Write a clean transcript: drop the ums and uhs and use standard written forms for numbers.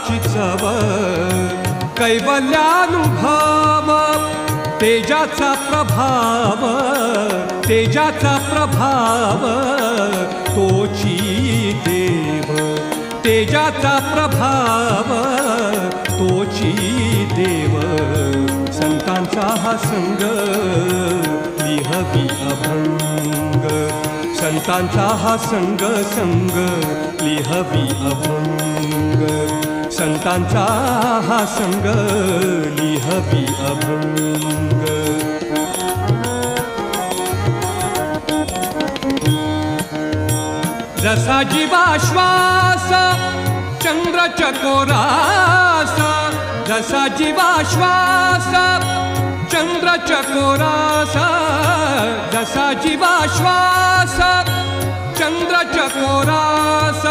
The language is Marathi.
तेजाची चव कैवल्यानुभव तेजाचा प्रभाव तेजाचा प्रभाव तोची देव तेजाचा प्रभाव तोची देव संतांचा हा संग लिहवी अभंग संतांचा हा संग संग लिहवी अभंग संतांचा हा संग लिहवी अभंग जसा जीवाश्वास चंद्र चकोरास जसा जीवाश्वास चंद्र चकोरास जसा जीवाश्वास चंद्र चकोरास